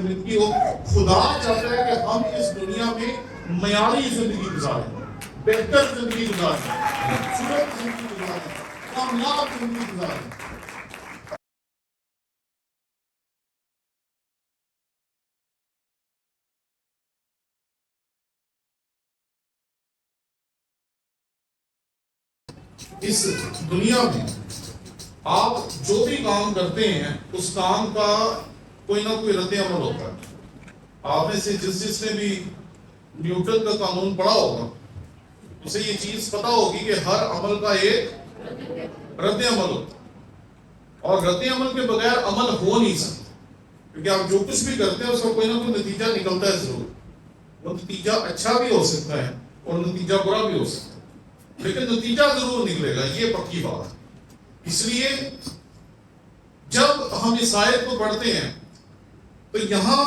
شرمندگی ہو. خدا چاہتا ہے کہ ہم اس دنیا میں معیاری زندگی گزاریں, بہتر زندگی گزاریں, خوبصورت زندگی گزاریں, کامیاب زندگی گزاریں. اس دنیا میں آپ جو بھی کام کرتے ہیں اس کام کا کوئی نہ کوئی رد عمل ہوتا ہے. آپ میں سے جس نے بھی نیوٹن کا قانون پڑھا ہوگا اسے یہ چیز پتا ہوگی کہ ہر عمل کا ایک رد عمل ہوتا ہے, اور رد عمل کے بغیر عمل ہو نہیں سکتا, کیونکہ آپ جو کچھ بھی کرتے ہیں اس کا کوئی نہ کوئی نتیجہ نکلتا ہے ضرور. وہ نتیجہ اچھا بھی ہو سکتا ہے اور نتیجہ برا بھی ہو سکتا ہے, لیکن نتیجہ ضرور نکلے گا, یہ پکی بات ہے. اس لیے جب ہم اس آیت کو پڑھتے ہیں تو یہاں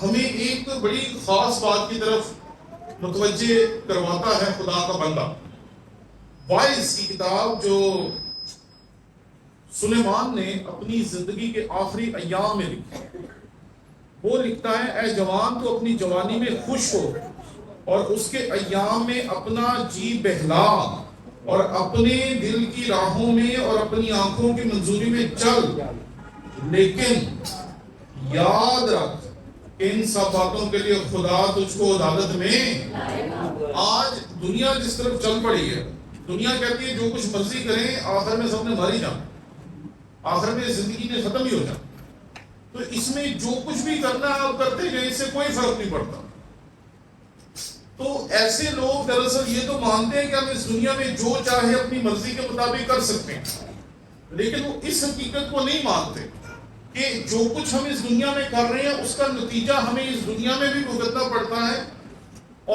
ہمیں ایک بڑی خاص بات کی طرف متوجہ کرواتا ہے خدا کا بندہ. وائز کی کتاب جو سلیمان نے اپنی زندگی کے آخری ایام میں لکھی, وہ لکھتا ہے اے جوان تو اپنی جوانی میں خوش ہو اور اس کے ایام میں اپنا جی بہلا اور اپنے دل کی راہوں میں اور اپنی آنکھوں کی منظوری میں چل, لیکن یاد رکھ کہ ان سب باتوں کے لیے خدا تجھ کو عدالت میں. آج دنیا جس طرف چل پڑی ہے, دنیا کہتی ہے جو کچھ مرضی کریں آخر میں سب نے مر ہی جانا, آخر میں زندگی نے ختم ہی ہو جانا. تو اس میں جو کچھ بھی کرنا ہے آپ کرتے گئے, اس سے کوئی فرق نہیں پڑتا. تو ایسے لوگ دراصل یہ تو مانتے ہیں کہ ہم اس دنیا میں جو چاہے اپنی مرضی کے مطابق کر سکتے ہیں, لیکن وہ اس حقیقت کو نہیں مانتے کہ جو کچھ ہم اس دنیا میں کر رہے ہیں اس کا نتیجہ ہمیں اس دنیا میں بھی بھگتنا پڑتا ہے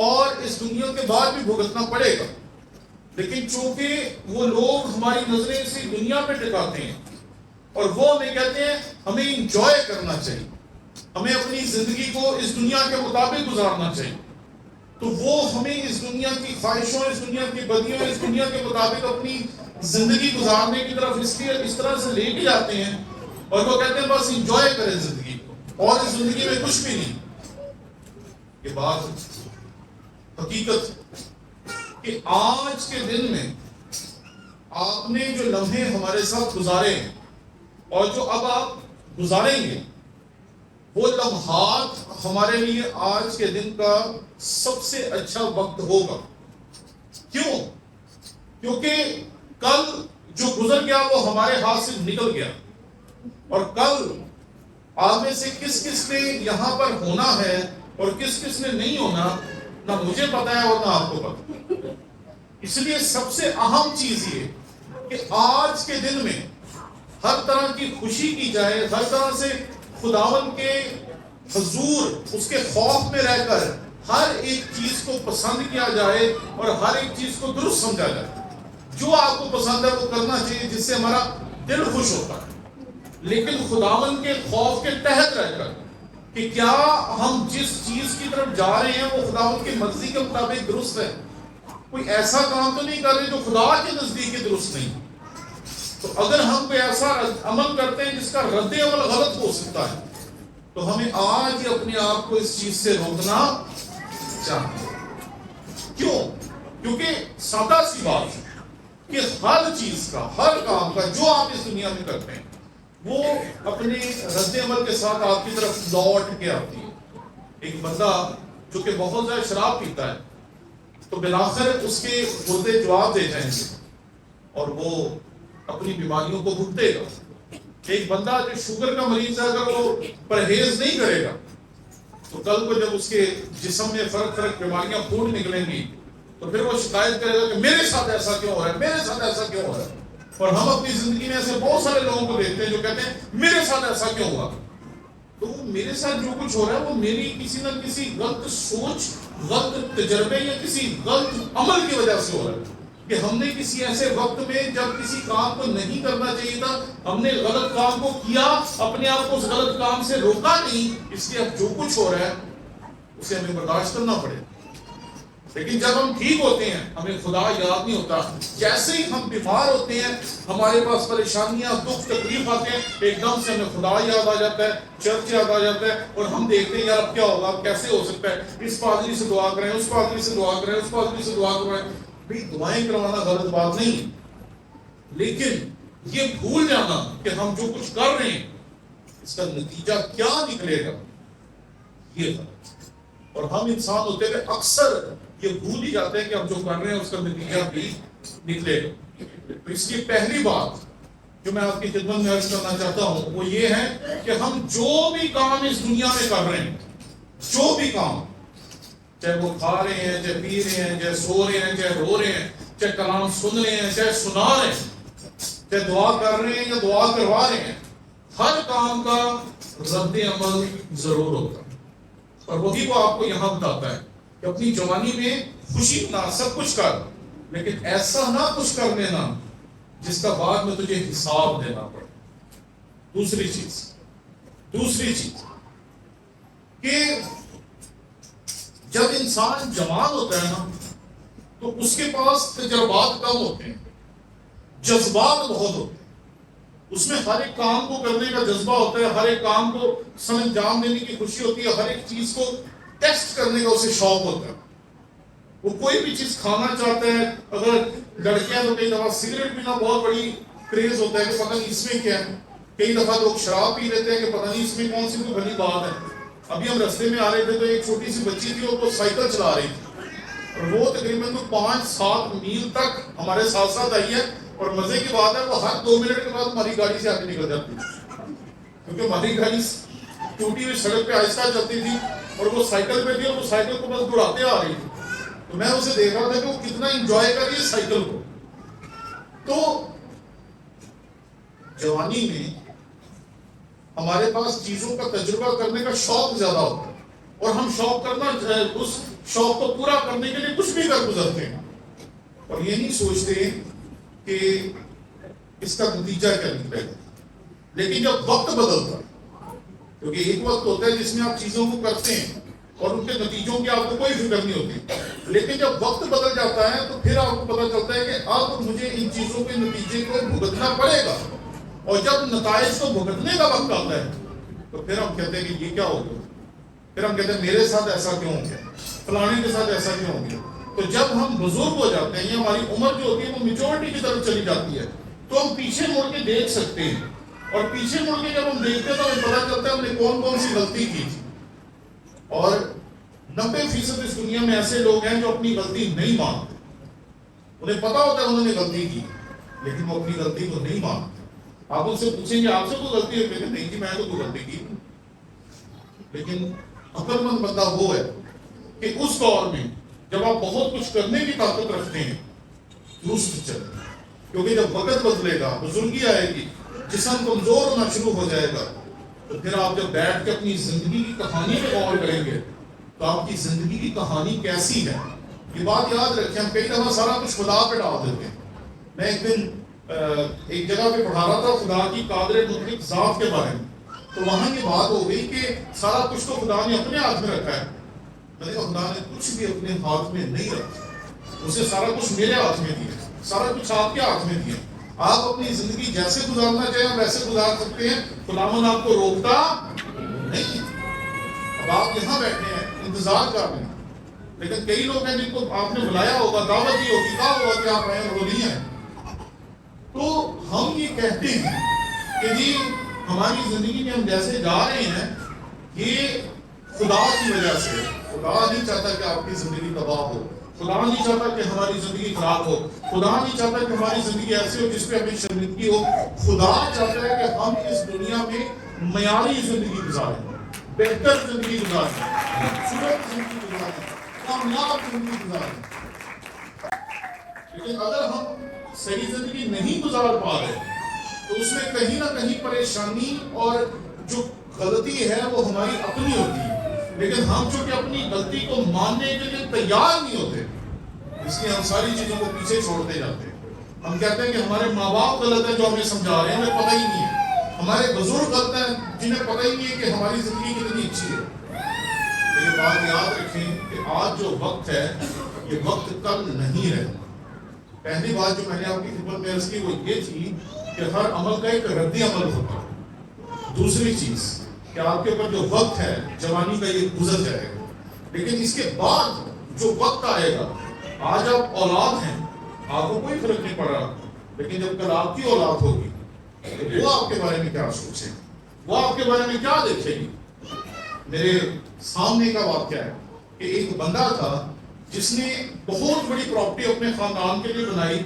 اور اس دنیا کے بعد بھی بھگتنا پڑے گا. لیکن چونکہ وہ لوگ ہماری نظریں اسی دنیا پہ ٹکاتے ہیں اور وہ ہمیں کہتے ہیں ہمیں انجوائے کرنا چاہیے, ہمیں اپنی زندگی کو اس دنیا کے مطابق گزارنا چاہیے, تو وہ ہمیں اس دنیا کی خواہشوں, اس دنیا کی بدیوں, اس دنیا کے مطابق اپنی زندگی گزارنے کی طرف اس طرح سے لے کے جاتے ہیں اور وہ کہتے ہیں بس انجوائے کریں زندگی کو اور اس زندگی میں کچھ بھی نہیں. یہ بات حقیقت کہ آج کے دن میں آپ نے جو لمحے ہمارے ساتھ گزارے ہیں اور جو اب آپ گزاریں گے, وہ لمحات ہمارے لیے آج کے دن کا سب سے اچھا وقت ہوگا. کیوں؟ کیونکہ کل جو گزر گیا وہ ہمارے ہاتھ سے نکل گیا, اور کل آپ میں سے کس کس نے یہاں پر ہونا ہے اور کس کس نے نہیں ہونا, نہ مجھے پتا ہے اور نہ آپ کو پتا. اس لیے سب سے اہم چیز یہ کہ آج کے دن میں ہر طرح کی خوشی کی جائے, ہر طرح سے خداوند کے حضور اس کے خوف میں رہ کر ہر ایک چیز کو پسند کیا جائے اور ہر ایک چیز کو درست سمجھا جائے. جو آپ کو پسند ہے وہ کرنا چاہیے جس سے ہمارا دل خوش ہوتا ہے, لیکن خداوند کے خوف کے تحت رہ کر کہ کیا ہم جس چیز کی طرف جا رہے ہیں وہ خداوند کی مرضی کے مطابق درست ہے. کوئی ایسا کام تو نہیں کر رہے جو خدا کے نزدیک درست نہیں. تو اگر ہم کوئی ایسا عمل کرتے ہیں جس کا رد عمل غلط ہو سکتا ہے تو ہمیں آج ہی اپنے آپ کو اس چیز سے روکنا چاہیے. کیوں؟ کیونکہ سادہ سی بات ہے کہ ہر چیز کا, ہر کام کا جو آپ اس دنیا میں کرتے ہیں وہ اپنے رد عمل کے ساتھ آپ کی طرف لوٹ کے آتی ہے. ایک بندہ جو کہ بہت زیادہ شراب پیتا ہے تو بلاخر اس کے گردے جواب دے جائیں گے اور وہ اپنی بیماریوں کو بھگتے گا. ایک بندہ جو شوگر کا مریض ہے اگر وہ پرہیز نہیں کرے گا تو کل کو جب اس کے جسم میں فرق بیماریاں پھوٹ نکلیں گی تو پھر وہ شکایت کرے گا کہ میرے ساتھ ایسا کیوں ہو رہا ہے, میرے ساتھ ایسا کیوں ہو رہا ہے. اور ہم اپنی زندگی میں ایسے بہت سارے لوگوں کو دیکھتے ہیں جو کہتے ہیں میرے ساتھ ایسا کیوں ہوا. تو وہ میرے ساتھ جو کچھ ہو رہا ہے وہ میری کسی نہ کسی غلط سوچ, غلط تجربے یا کسی غلط عمل کی وجہ سے ہو رہا ہے کہ ہم نے کسی ایسے وقت میں جب کسی کام کو نہیں کرنا چاہیے تھا ہم نے غلط کام کو کیا, اپنے آپ کو اس غلط کام سے روکا نہیں, اس لیے اب جو کچھ ہو رہا ہے اسے ہمیں برداشت کرنا پڑے. لیکن جب ہم ٹھیک ہوتے ہیں ہمیں خدا یاد نہیں ہوتا. جیسے ہی ہم بیمار ہوتے ہیں, ہمارے پاس پریشانیاں, دکھ, تکلیف آتے ہیں, ایک دم سے ہمیں خدا یاد آ جاتا ہے, چرچ یاد آ جاتا ہے, اور ہم دیکھتے ہیں یار اب کیا ہوگا, کیسے ہو سکتا ہے, اس پادری سے دعا کریں, اس پادری سے دعا کریں, اس پادری سے دعا کریں. بھئی دعائیں کروانا غلط بات نہیں, لیکن یہ بھول جانا کہ ہم جو کچھ کر رہے ہیں اس کا نتیجہ کیا نکلے گا, یہ فرق. اور ہم انسان ہوتے ہوئے اکثر یہ بھول ہی جاتے ہیں کہ ہم جو کر رہے ہیں اس کا نتیجہ بھی نکلے گا. تو اس کی پہلی بات جو میں آپ کی خدمت میں عرض کرنا چاہتا ہوں وہ یہ ہے کہ ہم جو بھی کام اس دنیا میں کر رہے ہیں, جو بھی کام, چاہے وہ کھا رہے ہیں, چاہے پی رہے ہیں, چاہے سو رہے ہیں, چاہے رو رہے ہیں, چاہے کلام سن رہے ہیں, چاہے سنا رہے ہیں, چاہے دعا کر رہے ہیں یا دعا کروا رہے ہیں, ہر کام کا رد عمل ضرور ہوتا ہے. اور وہی وہ آپ کو یہاں بتاتا ہے کہ اپنی جوانی میں خوشی منا, سب کچھ کر, لیکن ایسا نہ کچھ کر لینا جس کا بعد میں تجھے حساب دینا پڑے. دوسری چیز کہ جب انسان جوان ہوتا ہے نا تو اس کے پاس تجربات کم ہوتے ہیں, جذبات بہت ہوتے ہیں. اس میں ہر ایک کام کو کرنے کا جذبہ ہوتا ہے, ہر ایک کام کو سر انجام دینے کی خوشی ہوتی ہے, ہر ایک چیز کو ٹیسٹ کرنے کا اسے شوق ہوتا ہے. وہ کوئی بھی چیز کھانا چاہتا ہے, اگر لڑکیاں تو کئی دفعہ سگریٹ پینا بہت بڑی کریز ہوتا ہے کہ پتہ نہیں اس میں کیا ہے. کئی دفعہ لوگ شراب پی لیتے ہیں کہ پتہ نہیں اس میں کون سی کوئی بھلی بات ہے. ابھی ہم رستے میں آ رہے تھے تو ایک چھوٹی سی بچی تھی اور وہ سائیکل چلا رہی تھی, اور وہ تقریباً 5-7 میل تک ہمارے ساتھ ساتھ آئی ہے. اور مزے کی بات ہے وہ ہر 2 منٹ کے بعد ہماری گاڑی سے آگے نکل جاتی ہے, کیونکہ ہماری گاڑی ٹوٹی ہوئی سڑک پہ آہستہ چلتی تھی اور وہ سائیکل پہ تھی اور وہ سائیکل کو بس دوڑاتے آ رہی تھی. تو میں اسے دیکھ رہا تھا کہ وہ کتنا انجوائے کر رہی ہے سائیکل کو. تو جوانی میں ہمارے پاس چیزوں کا تجربہ کرنے کا شوق زیادہ ہوتا ہے, اور ہم شوق کرنا, اس شوق کو پورا کرنے کے لیے کچھ بھی کر گزرتے ہیں, اور یہ نہیں سوچتے کہ اس کا نتیجہ کیا نکلے گا. لیکن جب وقت بدلتا ہے, کیونکہ ایک وقت ہوتا ہے جس میں آپ چیزوں کو کرتے ہیں اور ان کے نتیجوں کی آپ کو کوئی فکر نہیں ہوتی, لیکن جب وقت بدل جاتا ہے تو پھر آپ کو پتہ چلتا ہے کہ اب مجھے ان چیزوں کے نتیجے کو بھگتنا پڑے گا. اور جب نتائج کو بھگتنے کا وقت آتا ہے تو پھر ہم کہتے ہیں کہ یہ کیا ہو گیا, پھر ہم کہتے ہیں میرے ساتھ ایسا کیوں ہو گیا, فلانے کے ساتھ ایسا کیوں ہو گیا. تو جب ہم بزرگ ہو جاتے ہیں یا ہماری عمر جو ہوتی ہے وہ میچورٹی کی طرف چلی جاتی ہے تو ہم پیچھے مڑ کے دیکھ سکتے ہیں, اور پیچھے مڑ کے جب ہم دیکھتے ہیں تو ہمیں پتہ چلتا ہے ہم نے کون کون سی غلطی کی تھی. اور 90% اس دنیا میں ایسے لوگ ہیں جو اپنی غلطی نہیں مانتے. انہیں پتا ہوتا ہے انہوں نے غلطی کی, لیکن وہ اپنی غلطی کو نہیں مانتے. آپ ان سے پوچھیں گے آپ سے کوئی غلطی ہے, کہتے نہیں جی میں تو کوئی غلطی کی. لیکن عقل مند بندہ وہ ہے کہ اس دور میں جب آپ بہت کچھ کرنے کی طاقت رکھتے ہیں درست چلیں, کیونکہ جب وقت بدلے گا, بزرگی آئے گی, جسم کمزور ہونا شروع ہو جائے گا, تو پھر آپ جب بیٹھ کے اپنی زندگی کی کہانی پہ غور کریں گے تو آپ کی زندگی کی کہانی کیسی ہے. یہ بات یاد رکھیں, ہم کئی دفعہ سارا کچھ خدا پہ ڈال دیتے ہیں. میں ایک دن ایک جگہ پہ پڑھا رہا تھا خدا کی قادر مطلق ذات کے بارے میں, تو وہاں یہ بات ہو گئی کہ سارا کچھ تو خدا نے اپنے ہاتھ میں رکھا ہے. میں نے کہا خدا نے کچھ بھی اپنے ہاتھ میں نہیں رکھا, اسے سارا کچھ میرے ہاتھ میں دیا, سارا کچھ آپ کے ہاتھ میں دیا. آپ اپنی زندگی جیسے گزارنا چاہیں ویسے گزار سکتے ہیں, خداوند آپ کو روکتا نہیں. اب آپ یہاں بیٹھے ہیں انتظار کر رہے ہیں, لیکن کئی لوگ ہیں جن کو آپ نے بلایا ہوگا, دعوت دی ہوگی, کہا ہوگا کہ آپ آئے, وہ نہیں آئے. تو ہم یہ کہتے ہیں کہ جی ہماری زندگی میں ہم جیسے جا رہے ہیں یہ خدا کی وجہ سے. خدا نہیں چاہتا کہ آپ کی زندگی تباہ ہو, خدا نہیں چاہتا کہ ہماری زندگی خراب ہو, خدا نہیں چاہتا کہ ہماری زندگی ایسی ہو جس پہ ہمیں شرمندگی ہو. خدا چاہتا ہے کہ ہم اس دنیا میں معیاری زندگی گزاریں, بہتر زندگی گزاریں, خوبصورت زندگی گزاریں, کامیاب زندگی گزاریں. لیکن اگر ہم صحیح زندگی نہیں گزار پا رہے تو اس میں کہیں نہ کہیں پریشانی اور جو غلطی ہے وہ ہماری اپنی ہوتی ہے. لیکن ہم چونکہ اپنی غلطی کو ماننے کے لیے تیار نہیں ہوتے, اس لیے ہم ساری چیزوں کو پیچھے چھوڑتے جاتے ہیں. ہم کہتے ہیں کہ ہمارے ماں باپ غلط ہیں جو ہمیں سمجھا رہے ہیں, ہمیں پتہ ہی نہیں ہے. ہمارے بزرگ غلط ہیں جنہیں پتہ ہی نہیں ہے کہ ہماری زندگی کتنی اچھی ہے. تو یہ بات یاد رکھیں کہ آج جو وقت ہے یہ وقت کل نہیں رہنا. پہلی بات جو میں نے آپ کی خدمت میں عرض کی وہ یہ تھی کہ ہر عمل کا ایک ردی عمل ہوتا ہے. دوسری چیز کہ آپ کے اوپر جو وقت ہے جوانی کا یہ گزر جائے گا, لیکن اس کے بعد جو وقت آئے گا, آج آپ اولاد ہیں آپ کو کوئی فرق نہیں پڑ رہا, لیکن جب کل آپ کی اولاد ہوگی تو وہ آپ کے بارے میں کیا سوچیں, وہ آپ کے بارے میں کیا دیکھیں گی. میرے سامنے کا واقعہ ہے کہ ایک بندہ تھا جس نے بہت بڑی پراپرٹی اپنے خاندان کے لیے بنائی.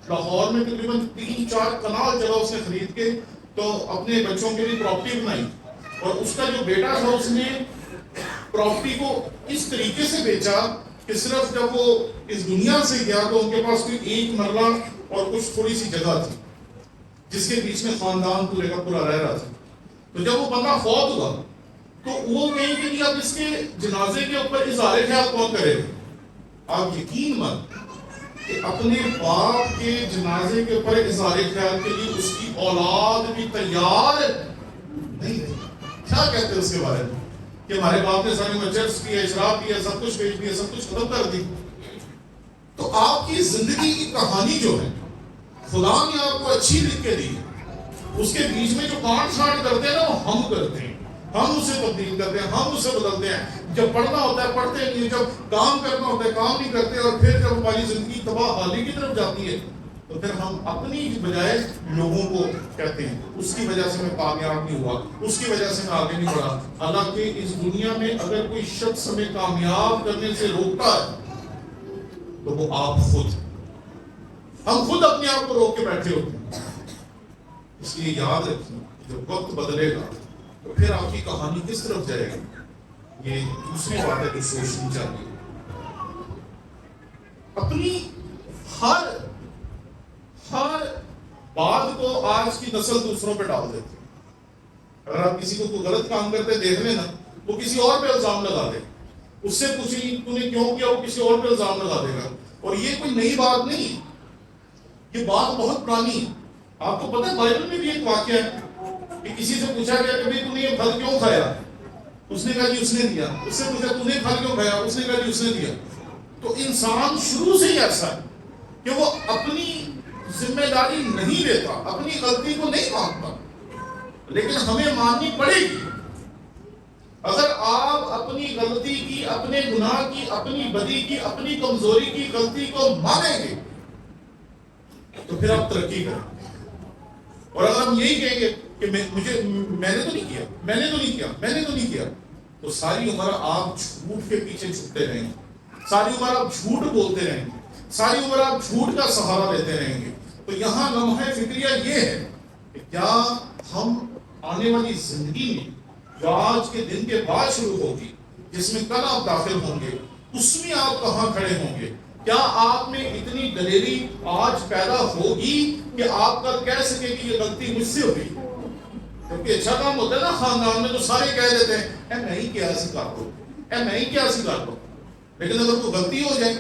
لاہور میں تقریباً 3-4 کنال جگہ اس نے خرید کے تو اپنے بچوں کے لیے پراپرٹی بنائی, اور اس کا جو بیٹا تھا اس نے پراپرٹی کو اس طریقے سے بیچا کہ صرف جب وہ اس دنیا سے گیا تو ان کے پاس کوئی ایک مرلہ اور کچھ تھوڑی سی جگہ تھی جس کے بیچ میں خاندان پورے کا پورا رہ رہا تھا. تو جب وہ بندہ فوت ہوا تو وہ کہیں کہ اب اس کے جنازے کے اوپر اظہار خیال کون کرے گا. آپ یقین مت کہ اپنے باپ کے جنازے کے اوپر اظہار خیال کے لیے اس کی اولاد بھی تیار نہیں ہے. کیا کہتے ہیں اس کے بارے میں کہ ہمارے باپ نے سارے مچرس کیا, اشراف کیا, سب کچھ بیچ دیا, سب کچھ ختم کر دی. تو آپ کی زندگی کی کہانی جو ہے خدا نے آپ کو اچھی لکھ کے دی, اس کے بیچ میں جو کانٹ چھانٹ کرتے ہیں نا وہ ہم کرتے ہیں, ہم اسے تبدیل کرتے ہیں, ہم اسے بدلتے ہیں. جب پڑھنا ہوتا ہے پڑھتے نہیں, جب کام کرنا ہوتا ہے کام نہیں کرتے, اور پھر جب ہماری زندگی تباہ حالی کی طرف جاتی ہے تو پھر ہم اپنی بجائے لوگوں کو کہتے ہیں اس کی وجہ سے میں کامیاب نہیں ہوا, اس کی وجہ سے میں آگے نہیں بڑھا. حالانکہ اس دنیا میں اگر کوئی شخص ہمیں کامیاب کرنے سے روکتا ہے تو وہ آپ خود, ہم خود اپنے آپ کو روک کے بیٹھے ہوتے ہیں. اس لیے یاد رکھیں جب وقت بدلے گا تو پھر آپ کی کہانی کس طرف جائے گی, یہ دوسری بات ہے جو سوچنی چاہیے. اپنی ہر بات کو آج کی نسل دوسروں پہ ڈال دیتے. اگر آپ کسی کو کوئی غلط کام کرتے دیکھ لیں نا, وہ کسی اور پہ الزام لگا دے, اس سے پوچھیں تو نے کیوں کیا, وہ کسی اور پہ الزام لگا دے گا. اور یہ کوئی نئی بات نہیں, یہ بات بہت پرانی ہے. آپ کو پتہ ہے بائبل میں بھی ایک واقعہ ہے کہ کسی سے پوچھا گیا کہ تو نے یہ پھل کیوں کھایا, اس نے کہا جی اس نے دیا. اس سے پوچھا تو نے پھل کیوں کھایا, اس نے کہا جی اس نے دیا. تو انسان شروع سے ہی ایسا ہے کہ وہ اپنی ذمہ داری نہیں لیتا, اپنی غلطی کو نہیں مانتا, لیکن ہمیں ماننی پڑے گی. اگر آپ اپنی غلطی کی, اپنے گناہ کی, اپنی بدی کی, اپنی کمزوری کی غلطی کو مانیں گے تو پھر آپ ترقی کریں. اور اگر ہم یہی کہیں گے کہ میں نے تو نہیں کیا, میں نے تو نہیں کیا, تو ساری عمر آپ جھوٹ کے پیچھے چھپتے رہیں گے, ساری عمر آپ جھوٹ بولتے رہیں گے, ساری عمر آپ جھوٹ کا سہارا لیتے رہیں گے. تو یہاں لمحہ فکریہ یہ ہے کہ کیا ہم آنے والی زندگی میں جو آج کے دن کے بعد شروع ہوگی, جس میں کل آپ داخل ہوں گے, اس میں آپ کہاں کھڑے ہوں گے. کیا آپ میں اتنی دلیری آج پیدا ہوگی کہ آپ کل کہہ سکیں کہ یہ غلطی مجھ سے ہوئی. کیونکہ اچھا کام ہوتا ہے نا خاندان میں تو سارے کہہ دیتے ہیں اے میں ہی کیا سکھاتا ہوں, اے میں ہی کیا سکھاتا ہوں. لیکن اگر کوئی غلطی ہو جائے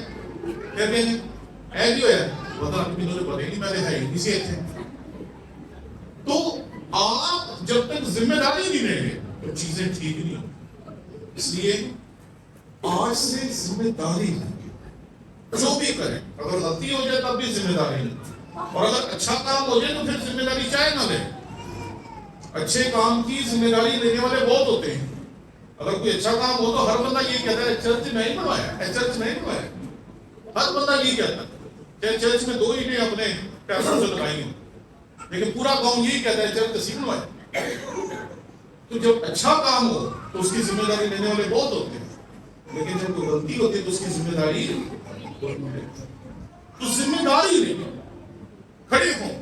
کیا کہیں گے اے جو ہے پتہ نہیں مجھے پتہ نہیں, میں نے ہے ہی نہیں سے تھے. تو آپ جب تک ذمہ داری نہیں لیں گے تو چیزیں ٹھیک نہیں ہوں. اس لیے آج سے ذمہ داری لیں گے, جو بھی کریں. اگر غلطی ہو جائے تب بھی ذمہ داری لیں, اور اگر اچھا کام ہو جائے تو پھر ذمہ داری چاہے نہ لیں. اچھے کام کی ذمہ داری لینے والے بہت ہوتے ہیں. اگر کوئی اچھا کام ہو تو ہر بندہ یہ کہتا ہے چرچ میں ہی بنوایا, چرچ میں ہی بنوایا. ہر بندہ یہ کہتا ہے کہ چرچ میں 2 اینٹیں اپنے پیسوں سے لگائی ہیں, لیکن پورا قوم یہی کہتا ہے چرچ کسی بنوایا. تو جب اچھا کام ہو تو اس کی ذمہ داری لینے والے بہت ہوتے ہیں, لیکن جب کوئی غلطی ہوتی ہے تو اس کی ذمہ داری تو ذمہ داری لیں, کھڑے ہوں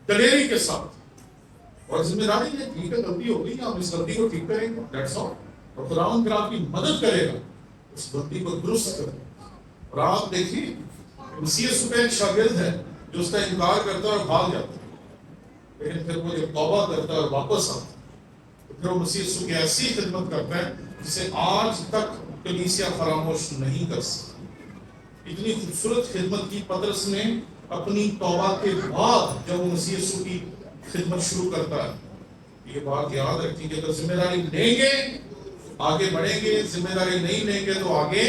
دلیری کے ساتھ, اور ذمہ داری لیں. ٹھیک ہے غلطی ہو گئی, آپ اس غلطی کو ٹھیک کریں گے, دیٹس آل. اور خداوند پھر آپ کی مدد کرے گا اس غلطی کو درست کریں. اور آپ دیکھیے مسیح یسوع کا ایک شاگرد ہے جو اس کا انکار کرتا ہے اور بھاگ جاتا ہے, لیکن پھر وہ جب توبہ کرتا ہے اور واپس آتا ہے تو پھر وہ مسیح یسوع کی ایسی خدمت کرتا ہے جسے آج تک کلیسیا فراموش نہیں کر سکتی. اتنی خوبصورت خدمت کی پطرس نے اپنی توبہ کے بعد جب وہ مسیح یسوع کی خدمت شروع کرتا ہے. یہ بات یاد رکھیں کہ اگر ذمہ داری لیں گے آگے بڑھیں گے, ذمہ داری نہیں لیں گے تو آگے